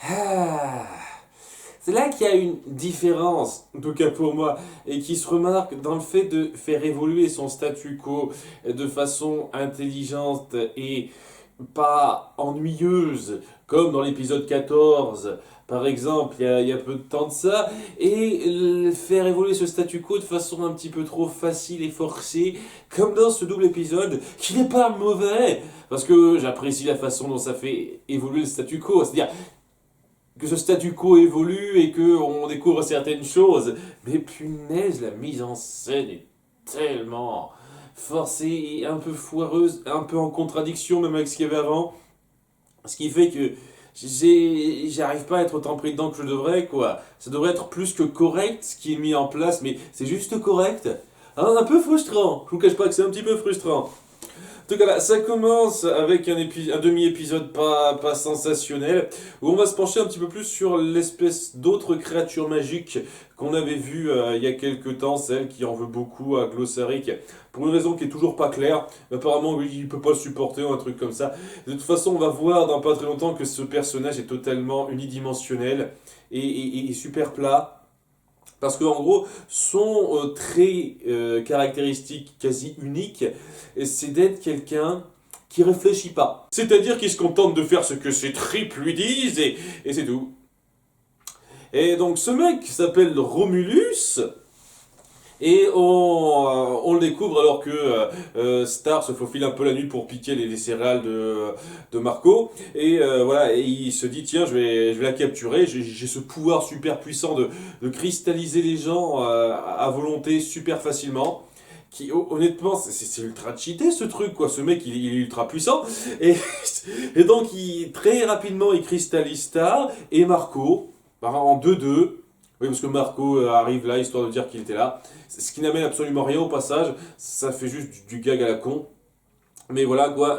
Ah. C'est là qu'il y a une différence, en tout cas pour moi, et qui se remarque dans le fait de faire évoluer son statu quo de façon intelligente et pas ennuyeuse, comme dans l'épisode 14, par exemple, il y a peu de temps de ça, et faire évoluer ce statu quo de façon un petit peu trop facile et forcée, comme dans ce double épisode, qui n'est pas mauvais, parce que j'apprécie la façon dont ça fait évoluer le statu quo, c'est-à-dire que ce statu quo évolue et que on découvre certaines choses. Mais punaise, la mise en scène est tellement forcée et un peu foireuse, un peu en contradiction même avec ce qu'il y avait avant. Ce qui fait que j'arrive pas à être autant pris dedans que je devrais, quoi. Ça devrait être plus que correct ce qui est mis en place, mais c'est juste correct. Alors, un peu frustrant. Je vous cache pas que c'est un petit peu frustrant. En tout cas, là, ça commence avec un demi-épisode pas sensationnel, où on va se pencher un petit peu plus sur l'espèce d'autre créature magique qu'on avait vue il y a quelques temps, celle qui en veut beaucoup à Glossaric, pour une raison qui est toujours pas claire. Apparemment, oui, il peut pas le supporter ou un truc comme ça. De toute façon, on va voir dans pas très longtemps que ce personnage est totalement unidimensionnel et super plat. Parce qu'en gros, son trait caractéristique quasi unique, c'est d'être quelqu'un qui réfléchit pas. C'est-à-dire qui se contente de faire ce que ses tripes lui disent et c'est tout. Et donc ce mec s'appelle Romulus. Et on le découvre alors que Star se faufile un peu la nuit pour piquer les céréales de Marco. Et voilà, et il se dit, tiens, je vais la capturer. J'ai ce pouvoir super puissant de cristalliser les gens à volonté super facilement. Qui, honnêtement, c'est ultra cheaté ce truc, quoi. Ce mec, il est ultra puissant. Et, et donc, très rapidement, il cristallise Star et Marco en 2-2. Oui, parce que Marco arrive là, histoire de dire qu'il était là. Ce qui n'amène absolument rien au passage. Ça fait juste du gag à la con. Mais voilà quoi,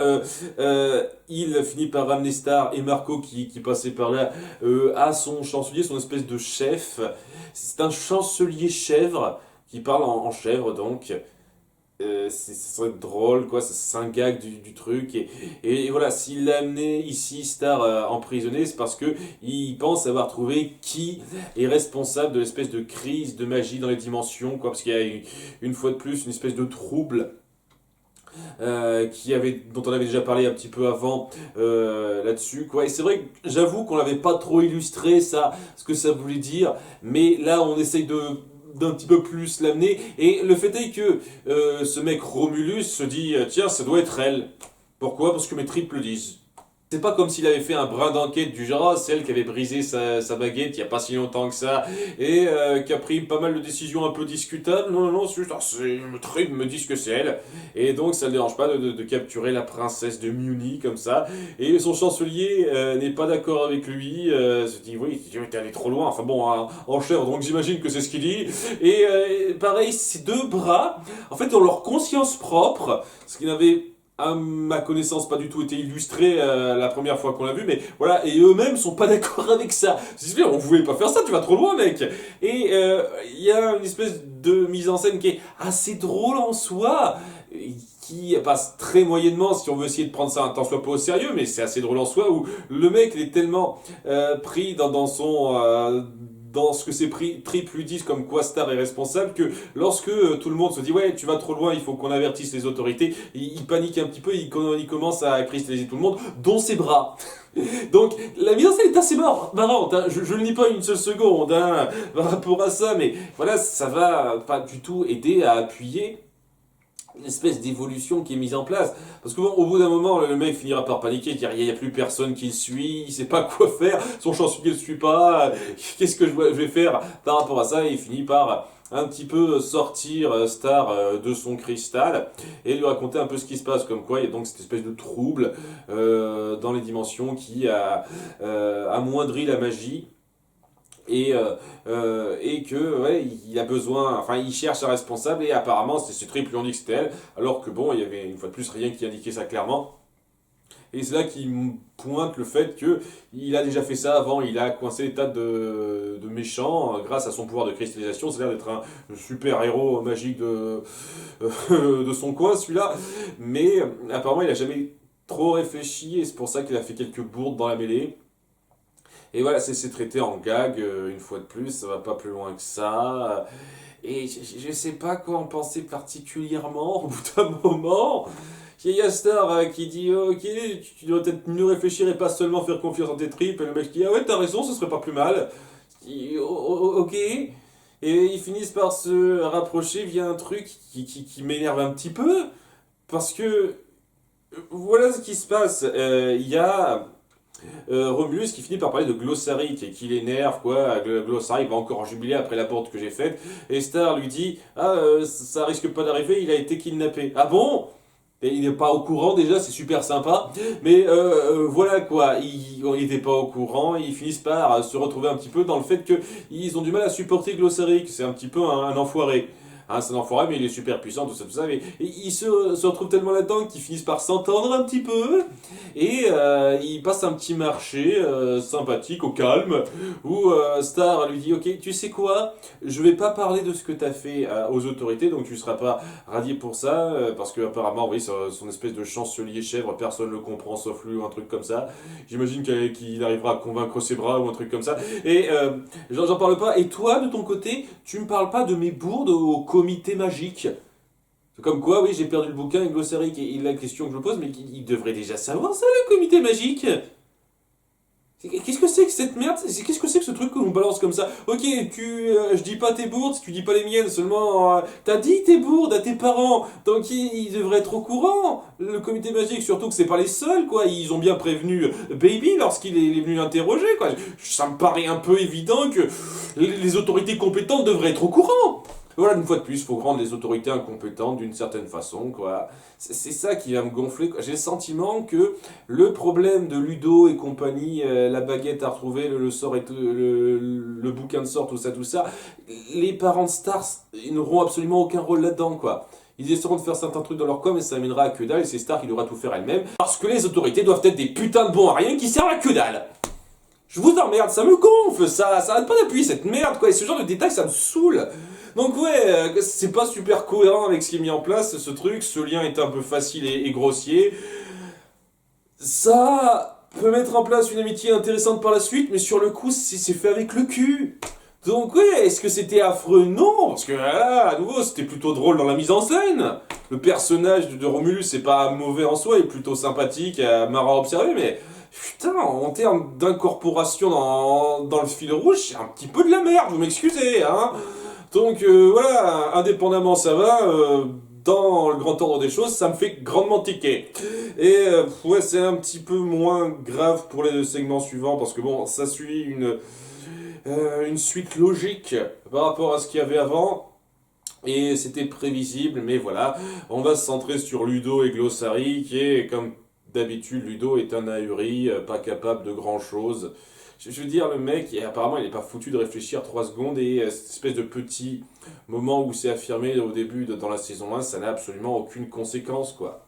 il finit par ramener Star et Marco qui passait par là à son chancelier, son espèce de chef. C'est un chancelier chèvre qui parle en chèvre donc. Ce serait drôle, quoi, c'est un gag du truc. Et voilà, s'il l'a amené ici, Star, emprisonné, c'est parce que il pense avoir trouvé qui est responsable de l'espèce de crise de magie dans les dimensions, quoi, parce qu'il y a une fois de plus une espèce de trouble. Dont on avait déjà parlé un petit peu avant là-dessus, quoi. Et c'est vrai que j'avoue qu'on n'avait pas trop illustré ça, ce que ça voulait dire, mais là on essaye d'un petit peu plus l'amener. Et le fait est que ce mec Romulus se dit tiens, ça doit être elle. Pourquoi? Parce que mes tripes le disent. C'est pas comme s'il avait fait un brin d'enquête du genre, ah, celle qui avait brisé sa baguette il y a pas si longtemps que ça, et qui a pris pas mal de décisions un peu discutables. Non, non, non, c'est juste, le trip me dit que c'est elle. Et donc ça ne dérange pas de capturer la princesse de Muni comme ça. Et son chancelier n'est pas d'accord avec lui, se dit, oui, t'es allé trop loin. Enfin bon, hein, en chèvre, donc j'imagine que c'est ce qu'il dit. Et pareil, ces deux bras, en fait, ont leur conscience propre, ce qui n'avait à ma connaissance pas du tout été illustré la première fois qu'on l'a vu, mais voilà, et eux-mêmes sont pas d'accord avec ça. C'est on voulait pas faire ça, tu vas trop loin mec. Et il y a une espèce de mise en scène qui est assez drôle en soi, qui passe très moyennement si on veut essayer de prendre ça un tant soit pas au sérieux, mais c'est assez drôle en soi, où le mec il est tellement pris dans ce que ses tripes lui disent comme quoi Star est responsable, que lorsque tout le monde se dit ouais tu vas trop loin, il faut qu'on avertisse les autorités, il panique un petit peu, il commence à cristalliser tout le monde, dont ses bras. Donc la mise en scène est assez marrante, hein. Je ne lis pas une seule seconde hein, par rapport à ça, mais voilà, ça va pas du tout aider à appuyer une espèce d'évolution qui est mise en place. Parce que bon, au bout d'un moment, le mec finira par paniquer, dire il n'y a plus personne qui le suit, il sait pas quoi faire, son chancelier ne le suit pas, qu'est-ce que je vais faire par rapport à ça, et il finit par un petit peu sortir Star de son cristal et lui raconter un peu ce qui se passe, comme quoi il y a donc cette espèce de trouble dans les dimensions qui a amoindri la magie et que ouais, il a besoin, enfin il cherche un responsable et apparemment c'est ce trip lui ont dit que c'était elle, alors que bon il y avait une fois de plus rien qui indiquait ça clairement. Et c'est là qu'il pointe le fait que il a déjà fait ça avant, il a coincé des tas de méchants grâce à son pouvoir de cristallisation. C'est l'air d'être un super héros magique de son coin celui-là, mais apparemment il a jamais trop réfléchi et c'est pour ça qu'il a fait quelques bourdes dans la mêlée. Et voilà, c'est traité en gag, une fois de plus, ça va pas plus loin que ça. Et je sais pas quoi en penser particulièrement au bout d'un moment. Il y a Star qui dit ok, tu dois peut-être mieux réfléchir et pas seulement faire confiance en tes tripes. Et le mec dit ah ouais, t'as raison, ce serait pas plus mal. Ok. Et ils finissent par se rapprocher via un truc qui m'énerve un petit peu. Parce que voilà ce qui se passe. Il y a Romulus qui finit par parler de Glossaric et qui l'énerve, quoi. Glossaric va encore jubiler après la porte que j'ai faite. Et Star lui dit ah, ça risque pas d'arriver, il a été kidnappé. Ah bon? Et il n'est pas au courant déjà, c'est super sympa. Mais voilà quoi, il n'était pas au courant. Ils finissent par se retrouver un petit peu dans le fait qu'ils ont du mal à supporter Glossaric. C'est un petit peu un enfoiré. Hein, c'est un enfoiré, mais il est super puissant, tout ça, tout ça. Mais ils se retrouvent tellement là-dedans qu'ils finissent par s'entendre un petit peu. Et ils passent un petit marché sympathique, au calme, où Star lui dit ok, tu sais quoi, je vais pas parler de ce que t'as fait aux autorités, donc tu seras pas radié pour ça, parce que apparemment, oui, son espèce de chancelier chèvre, personne ne le comprend sauf lui, ou un truc comme ça. J'imagine qu'il arrivera à convaincre ses bras, ou un truc comme ça. Et j'en parle pas. Et toi, de ton côté, tu me parles pas de mes bourdes au comité magique. Comme quoi, oui, j'ai perdu le bouquin avec Glossaric et la question que je pose, mais il devrait déjà savoir ça, le comité magique. Qu'est-ce que c'est que cette merde? Qu'est-ce que c'est que ce truc qu'on nous balance comme ça? Ok, je dis pas tes bourdes, tu dis pas les miennes, seulement t'as dit tes bourdes à tes parents, donc ils devraient être au courant. Le comité magique, surtout que c'est pas les seuls, quoi. Ils ont bien prévenu Baby lorsqu'il est venu l'interroger, quoi. Ça me paraît un peu évident que les autorités compétentes devraient être au courant. Voilà, une fois de plus, il faut rendre les autorités incompétentes d'une certaine façon, quoi. C'est ça qui va me gonfler, quoi. J'ai le sentiment que le problème de Ludo et compagnie, la baguette à retrouver, le sort et tout, le bouquin de sort, tout ça, les parents de Stars ils n'auront absolument aucun rôle là-dedans, quoi. Ils essaieront de faire certains trucs dans leur com, mais ça amènera à que dalle, et c'est Star qui devra tout faire elle-même, parce que les autorités doivent être des putains de bons à rien qui servent à que dalle. Je vous emmerde, ça me gonfle, ça arrête pas d'appuyer cette merde, quoi, et ce genre de détails, ça me saoule. Donc ouais, c'est pas super cohérent avec ce qui est mis en place, ce truc, ce lien est un peu facile et grossier. Ça peut mettre en place une amitié intéressante par la suite, mais sur le coup, c'est fait avec le cul. Donc ouais, est-ce que c'était affreux? Non, parce que là, à nouveau, c'était plutôt drôle dans la mise en scène. Le personnage de Romulus, c'est pas mauvais en soi, il est plutôt sympathique, marrant à observer, mais putain, en termes d'incorporation dans le fil rouge, c'est un petit peu de la merde, vous m'excusez, hein. Donc voilà, indépendamment ça va, dans le grand ordre des choses, ça me fait grandement tiquer. Et ouais, c'est un petit peu moins grave pour les segments suivants, parce que bon, ça suit une suite logique par rapport à ce qu'il y avait avant. Et c'était prévisible, mais voilà, on va se centrer sur Ludo et Glossary, qui est, comme d'habitude, Ludo est un ahuri, pas capable de grand-chose. Je veux dire, le mec, apparemment, il n'est pas foutu de réfléchir 3 secondes, et cette espèce de petit moment où c'est affirmé au début, dans la saison 1, ça n'a absolument aucune conséquence, quoi.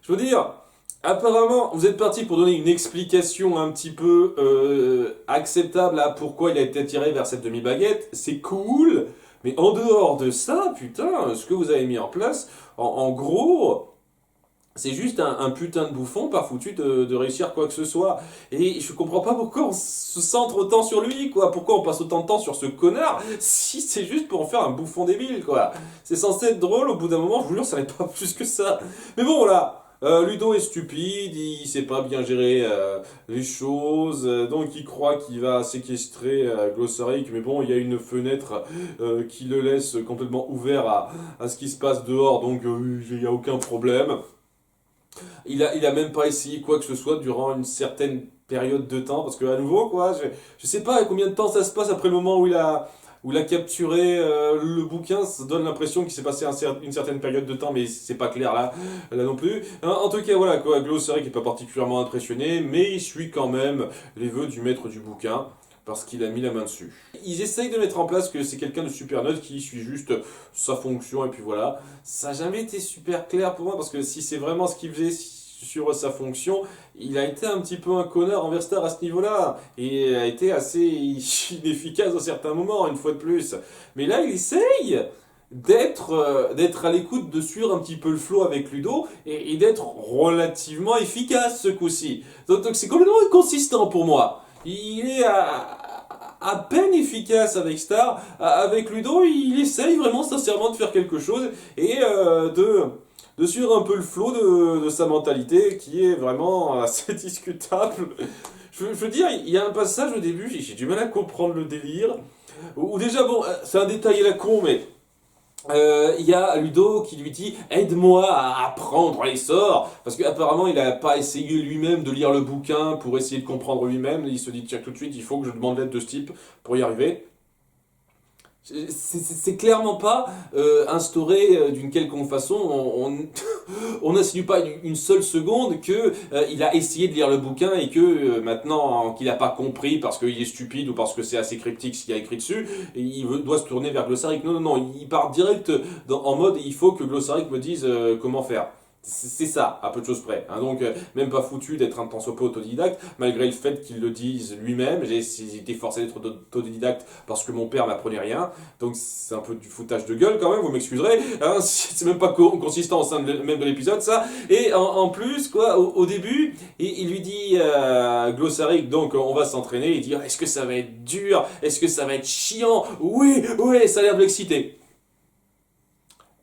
Je veux dire, apparemment, vous êtes parti pour donner une explication un petit peu acceptable à pourquoi il a été attiré vers cette demi-baguette, c'est cool, mais en dehors de ça, putain, ce que vous avez mis en place, en gros, c'est juste un putain de bouffon pas foutu de réussir quoi que ce soit. Et je comprends pas pourquoi on se centre autant sur lui, quoi. Pourquoi on passe autant de temps sur ce connard si c'est juste pour en faire un bouffon débile, quoi. C'est censé être drôle, au bout d'un moment, je vous jure, ça n'est pas plus que ça. Mais bon, là, Ludo est stupide, il sait pas bien gérer les choses, donc il croit qu'il va séquestrer Glossaric, mais bon, il y a une fenêtre qui le laisse complètement ouvert à ce qui se passe dehors, donc il n'y a aucun problème. Il a même pas essayé quoi que ce soit durant une certaine période de temps, parce que à nouveau, quoi, je sais pas combien de temps ça se passe après le moment où il a capturé le bouquin, ça donne l'impression qu'il s'est passé une certaine période de temps, mais c'est pas clair là non plus. En tout cas, voilà, quoi, Glossary qui est pas particulièrement impressionné, mais il suit quand même les vœux du maître du bouquin, parce qu'il a mis la main dessus. Ils essayent de mettre en place que c'est quelqu'un de super neutre qui suit juste sa fonction, et puis voilà. Ça n'a jamais été super clair pour moi, parce que si c'est vraiment ce qu'il faisait sur sa fonction, il a été un petit peu un connard envers Star à ce niveau-là, et a été assez inefficace à certains moments, une fois de plus. Mais là, il essaye d'être à l'écoute, de suivre un petit peu le flow avec Ludo, et d'être relativement efficace ce coup-ci. Donc c'est complètement inconsistant pour moi. Il est à peine efficace avec Star. Avec Ludo, il essaye vraiment sincèrement de faire quelque chose et de suivre un peu le flot de sa mentalité qui est vraiment assez discutable. Je veux dire, il y a un passage au début, j'ai du mal à comprendre le délire. Ou déjà, bon, c'est un détail à la con, mais il y a Ludo qui lui dit aide-moi à apprendre les sorts parce qu'apparemment il n'a pas essayé lui-même de lire le bouquin pour essayer de comprendre lui-même. Il se dit tiens tout de suite il faut que je demande l'aide de ce type pour y arriver. C'est clairement pas instauré d'une quelconque façon. On n'insinue pas une seule seconde que il a essayé de lire le bouquin et que maintenant qu'il n'a pas compris parce qu'il est stupide ou parce que c'est assez cryptique ce qu'il y a écrit dessus, doit se tourner vers Glossaric. Non, non, non, il part direct en mode il faut que Glossaric me dise comment faire. C'est ça, à peu de choses près. Hein. Donc, même pas foutu d'être un tant soit peu autodidacte, malgré le fait qu'il le dise lui-même. J'ai été forcé d'être autodidacte parce que mon père m'apprenait rien. Donc, c'est un peu du foutage de gueule quand même, vous m'excuserez. Hein, c'est même pas consistant au sein même de l'épisode, ça. Et en plus, quoi, au début, il lui dit Glossaric, donc on va s'entraîner. Il dit est-ce que ça va être dur? Est-ce que ça va être chiant? Oui, oui, ça a l'air de l'exciter.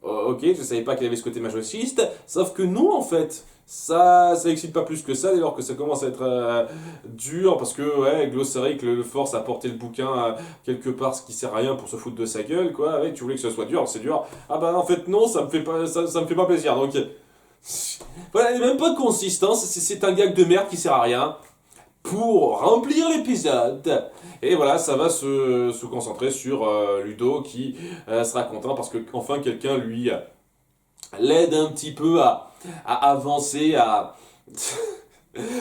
Ok, je savais pas qu'il avait ce côté masochiste, sauf que non en fait. Ça excite pas plus que ça, dès lors que ça commence à être dur, parce que ouais, Glossaric le force à porter le bouquin quelque part, ce qui sert à rien pour se foutre de sa gueule, quoi. Ouais, tu voulais que ce soit dur, c'est dur. Ah bah en fait non, ça me fait pas, ça me fait pas plaisir. Donc voilà, il n'y a même pas de consistance, c'est un gag de merde qui sert à rien pour remplir l'épisode. Et voilà, ça va se concentrer sur Ludo qui sera content parce que enfin quelqu'un lui l'aide un petit peu à avancer, à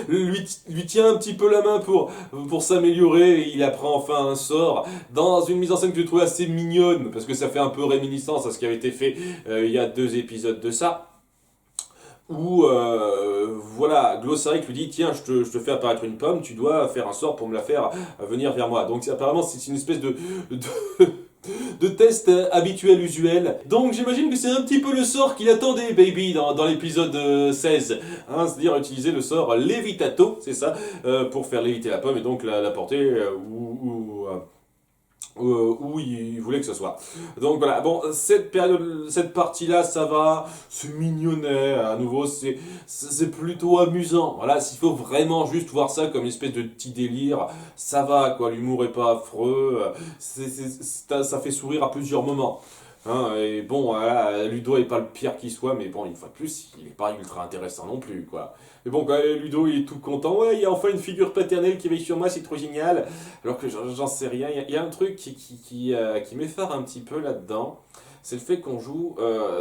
lui tient un petit peu la main pour s'améliorer. Et il apprend enfin un sort dans une mise en scène que je trouve assez mignonne parce que ça fait un peu réminiscence à ce qui avait été fait il y a 2 épisodes de ça où voilà, Glossaric lui dit tiens, je te fais apparaître une pomme, tu dois faire un sort pour me la faire venir vers moi. Donc apparemment c'est une espèce de test habituel, usuel. Donc j'imagine que c'est un petit peu le sort qu'il attendait, baby, dans l'épisode 16. Hein, c'est-à-dire utiliser le sort Levitato, c'est ça, pour faire léviter la pomme et donc la porter où il voulait que ce soit. Donc voilà, bon, cette partie-là, ça va, c'est mignonnet, à nouveau, c'est plutôt amusant. Voilà, s'il faut vraiment juste voir ça comme une espèce de petit délire, ça va, quoi, l'humour est pas affreux, ça fait sourire à plusieurs moments. Hein, et bon, voilà, Ludo est pas le pire qui soit, mais bon, une fois de plus, il est pas ultra intéressant non plus, quoi. Mais bon, quand Ludo il est tout content, ouais, il y a enfin une figure paternelle qui veille sur moi, c'est trop génial. Alors que j'en sais rien. Il y a un truc qui m'effare un petit peu là-dedans. C'est le fait qu'on joue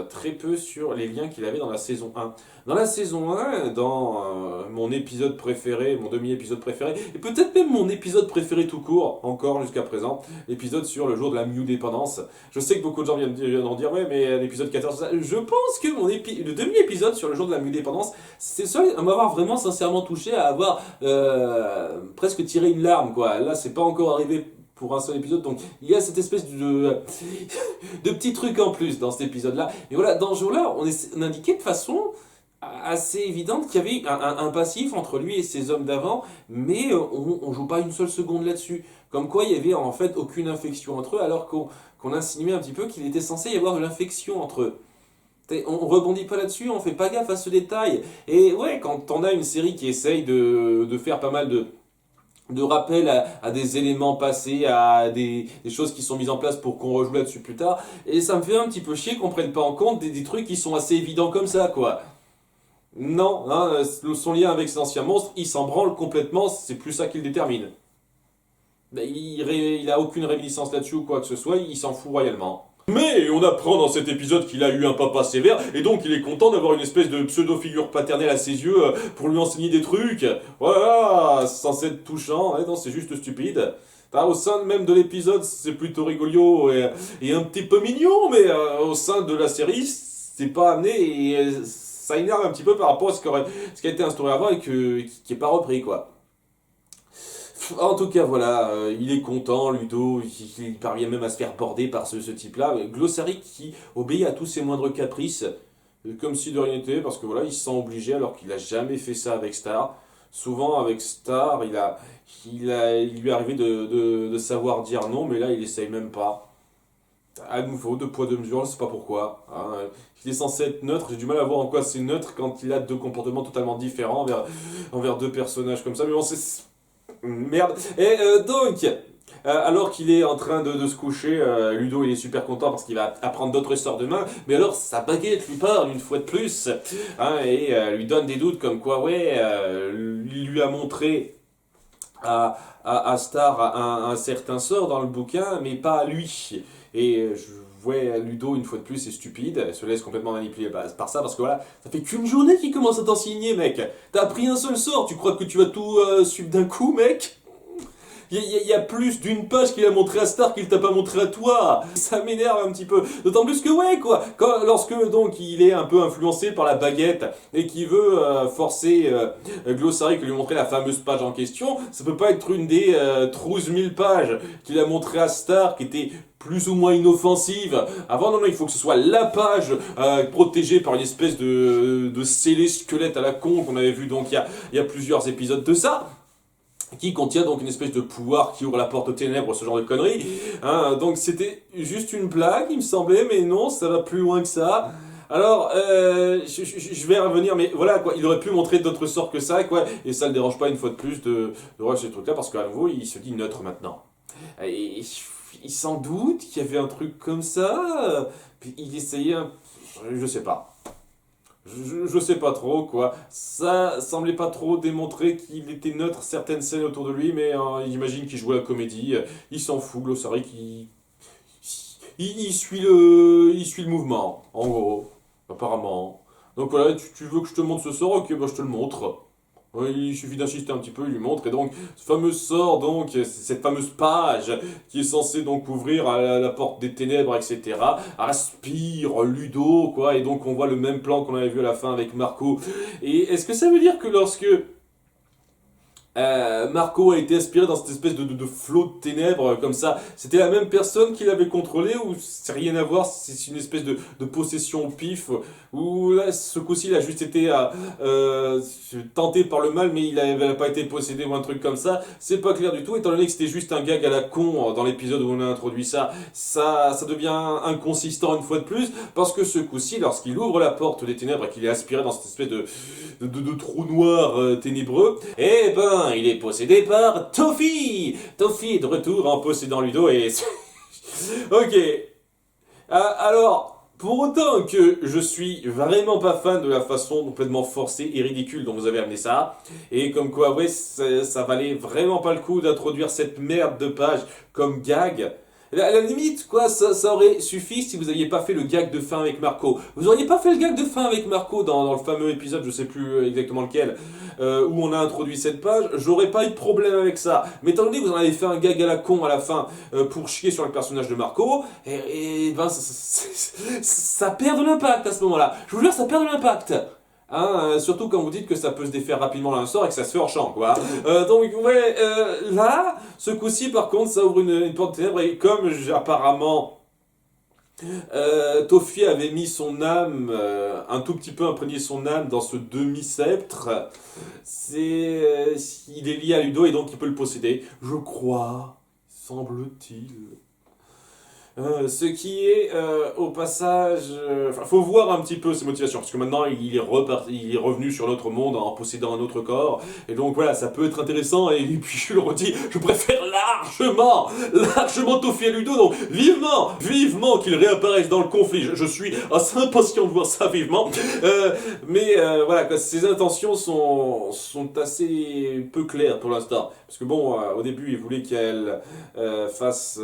très peu sur les liens qu'il avait dans la saison 1. Dans la saison 1, dans mon épisode préféré, mon demi-épisode préféré, et peut-être même mon épisode préféré tout court, encore jusqu'à présent, l'épisode sur le jour de la Mew dépendance. Je sais que beaucoup de gens viennent d'en dire, ouais, mais l'épisode 14, ça. Je pense que le demi-épisode sur le jour de la Mew dépendance, c'est le seul à m'avoir vraiment sincèrement touché, à avoir presque tiré une larme, quoi. Là, c'est pas encore arrivé pour un seul épisode, donc il y a cette espèce de petit truc en plus dans cet épisode-là. Et voilà, dans ce jour-là, on indiquait de façon assez évidente qu'il y avait un passif entre lui et ses hommes d'avant, mais on joue pas une seule seconde là-dessus. Comme quoi, il y avait en fait aucune infection entre eux, alors qu'on insinuait un petit peu qu'il était censé y avoir de l'infection entre eux. On rebondit pas là-dessus, on fait pas gaffe à ce détail. Et ouais, quand on a une série qui essaye de faire pas mal de rappel à des éléments passés, à des choses qui sont mises en place pour qu'on rejoue là-dessus plus tard. Et ça me fait un petit peu chier qu'on prenne pas en compte des trucs qui sont assez évidents comme ça, quoi. Non, hein, son lien avec cet ancien monstre, il s'en branle complètement, c'est plus ça qui le détermine. Ben, il a aucune réminiscence là-dessus ou quoi que ce soit, il s'en fout royalement. Mais on apprend dans cet épisode qu'il a eu un papa sévère et donc il est content d'avoir une espèce de pseudo-figure paternelle à ses yeux pour lui enseigner des trucs. Voilà, c'est censé être touchant, ouais, non, c'est juste stupide. Enfin, au sein même de l'épisode, c'est plutôt rigolo et un petit peu mignon, mais au sein de la série, c'est pas amené et ça énerve un petit peu par rapport à ce qui a été instauré avant et qui est pas repris, quoi. En tout cas, voilà, il est content, Ludo, il parvient même à se faire border par ce type-là. Glossaric qui obéit à tous ses moindres caprices, comme si de rien n'était, parce que voilà, il se sent obligé alors qu'il a jamais fait ça avec Star. Souvent avec Star, il lui est arrivé de savoir dire non, mais là il essaye même pas. À nouveau, deux poids, deux mesures, je sais pas pourquoi. Hein. Il est censé être neutre, j'ai du mal à voir en quoi c'est neutre quand il a deux comportements totalement différents envers deux personnages comme ça. Mais bon, c'est. Merde. Et donc, alors qu'il est en train de se coucher, Ludo il est super content parce qu'il va apprendre d'autres sorts demain. Mais alors sa baguette lui parle une fois de plus hein, et lui donne des doutes comme quoi, ouais, il lui a montré à Star un certain sort dans le bouquin, mais pas à lui. Et ouais, Ludo, une fois de plus, c'est stupide, elle se laisse complètement manipuler par ça, parce que voilà, ça fait qu'une journée qu'il commence à t'enseigner, mec. T'as appris un seul sort, tu crois que tu vas tout suivre d'un coup, mec? Il y a plus d'une page qu'il a montré à Star qu'il t'a pas montré à toi. Ça m'énerve un petit peu. D'autant plus que ouais quoi. Lorsque donc il est un peu influencé par la baguette et qu'il veut forcer Glossary à lui montrer la fameuse page en question, ça peut pas être une des 1000 pages qu'il a montré à Star qui était plus ou moins inoffensive. Avant, non, il faut que ce soit la page protégée par une espèce de scellé squelette à la con qu'on avait vu donc il y a plusieurs épisodes de ça qui contient donc une espèce de pouvoir qui ouvre la porte aux ténèbres, ce genre de conneries. Hein, donc c'était juste une blague, il me semblait, mais non, ça va plus loin que ça. Alors, je vais revenir, mais voilà, quoi, il aurait pu montrer d'autres sorts que ça, quoi, et ça le dérange pas une fois de plus de voir ces trucs-là, parce qu'à nouveau, il se dit neutre maintenant. Et il s'en doute qu'il y avait un truc comme ça, puis il essayait, je sais pas. Je sais pas trop quoi. Ça semblait pas trop démontrer qu'il était neutre certaines scènes autour de lui, mais j'imagine qu'il jouait la comédie. Il s'en fout, Glossary, il suit le mouvement, en gros, apparemment. Donc voilà, tu veux que je te montre ce sort, ok, bah je te le montre. Ouais, il suffit d'insister un petit peu, il lui montre, et donc ce fameux sort, donc cette fameuse page qui est censée donc ouvrir à la porte des ténèbres, etc. Aspire Ludo, quoi, et donc on voit le même plan qu'on avait vu à la fin avec Marco. Et est-ce que ça veut dire que lorsque Marco a été aspiré dans cette espèce de flot de ténèbres comme ça. C'était la même personne qui l'avait contrôlé ou c'est rien à voir, c'est une espèce de possession au pif ou là ce coup-ci il a juste été tenté par le mal mais il n'avait pas été possédé ou un truc comme ça. C'est pas clair du tout étant donné que c'était juste un gag à la con dans l'épisode où on a introduit ça devient inconsistant une fois de plus parce que ce coup-ci lorsqu'il ouvre la porte des ténèbres et qu'il est aspiré dans cette espèce de trou noir ténébreux, eh ben, il est possédé par Toffee. Toffee est de retour en possédant Ludo et... ok. Alors, pour autant que je suis vraiment pas fan de la façon complètement forcée et ridicule dont vous avez amené ça, et comme quoi, ouais, ça valait vraiment pas le coup d'introduire cette merde de page comme gag, à la limite, quoi, ça aurait suffi si vous aviez pas fait le gag de fin avec Marco. Vous auriez pas fait le gag de fin avec Marco dans le fameux épisode, je sais plus exactement lequel, où on a introduit cette page, j'aurais pas eu de problème avec ça. Mais étant donné que vous en avez fait un gag à la con à la fin pour chier sur le personnage de Marco, et ben ça perd de l'impact à ce moment-là. Je vous jure, ça perd de l'impact. Hein, surtout quand vous dites que ça peut se défaire rapidement d'un sort et que ça se fait hors champ, quoi. Donc, ouais, là, ce coup-ci, par contre, ça ouvre une porte de ténèbres et comme apparemment Toffee avait mis son âme, un tout petit peu imprégné son âme dans ce demi-sceptre, il est lié à Ludo et donc il peut le posséder. Je crois, semble-t-il. Ce qui est au passage, faut voir un petit peu ses motivations parce que maintenant il est revenu sur notre monde en possédant un autre corps et donc voilà ça peut être intéressant et puis je le redis je préfère largement Toffee à Ludo donc vivement qu'il réapparaisse dans le conflit je suis assez impatient de voir ça vivement mais voilà quoi, ses intentions sont assez peu claires pour l'instant parce que bon au début il voulait qu'elle fasse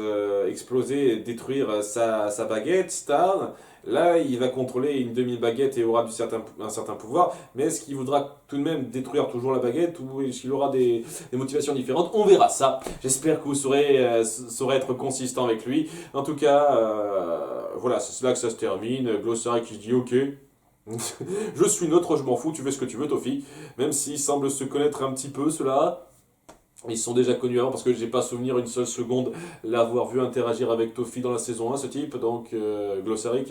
exploser détruire sa baguette, Star. Là, il va contrôler une demi-baguette et aura un certain pouvoir. Mais est-ce qu'il voudra tout de même détruire toujours la baguette ou est-ce qu'il aura des motivations différentes? On verra ça. J'espère que vous saurez être consistant avec lui. En tout cas, voilà, c'est là que ça se termine. Glossary qui dit OK. Je suis neutre, je m'en fous, tu fais ce que tu veux, Toffee. Même s'il semble se connaître un petit peu, cela. Ils sont déjà connus avant parce que j'ai pas souvenir une seule seconde l'avoir vu interagir avec Toffee dans la saison 1, ce type, donc Glossary.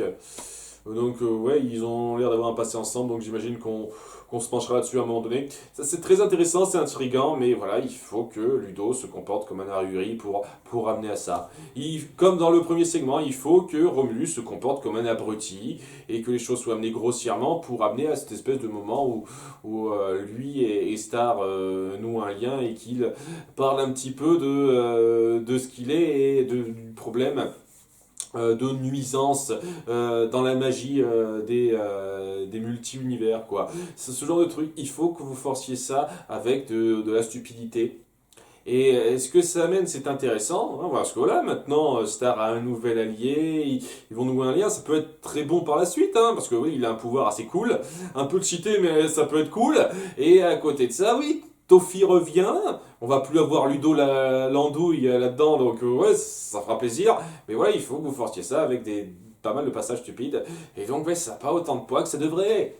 Donc ouais, ils ont l'air d'avoir un passé ensemble, donc j'imagine qu'on se penchera là-dessus à un moment donné. Ça c'est très intéressant, c'est intriguant, mais voilà, il faut que Ludo se comporte comme un ahuri pour amener à ça. Comme dans le premier segment, il faut que Romulus se comporte comme un abruti et que les choses soient amenées grossièrement pour amener à cette espèce de moment où lui et Star nouent un lien et qu'il parle un petit peu de ce qu'il est et du problème de nuisance dans la magie des multi-univers, quoi. Ce genre de truc, il faut que vous forciez ça avec de la stupidité. Et est-ce que ça amène, c'est intéressant, hein, parce que voilà, maintenant Star a un nouvel allié, ils vont nouer un lien, ça peut être très bon par la suite, hein, parce que oui, il a un pouvoir assez cool, un peu cheaté, mais ça peut être cool. Et à côté de ça, oui, Toffee revient, on va plus avoir Ludo l'andouille là-dedans, donc ouais, ça fera plaisir. Mais voilà, il faut que vous forciez ça avec pas mal de passages stupides. Et donc ouais, ça n'a pas autant de poids que ça devrait.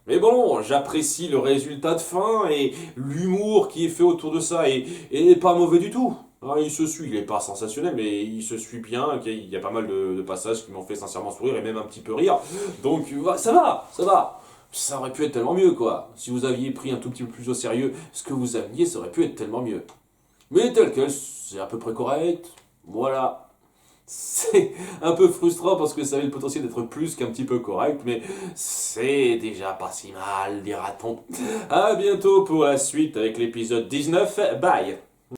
Mais bon, j'apprécie le résultat de fin et l'humour qui est fait autour de ça et pas mauvais du tout. Ah, il se suit, il est pas sensationnel, mais il se suit bien. Ok, il y a pas mal de passages qui m'ont fait sincèrement sourire et même un petit peu rire. Donc ça va, ça va. Ça aurait pu être tellement mieux, quoi. Si vous aviez pris un tout petit peu plus au sérieux ce que vous ameniez, ça aurait pu être tellement mieux. Mais tel quel, c'est à peu près correct. Voilà. C'est un peu frustrant parce que ça avait le potentiel d'être plus qu'un petit peu correct, mais c'est déjà pas si mal, dira-t-on. À bientôt pour la suite avec l'épisode 19. Bye!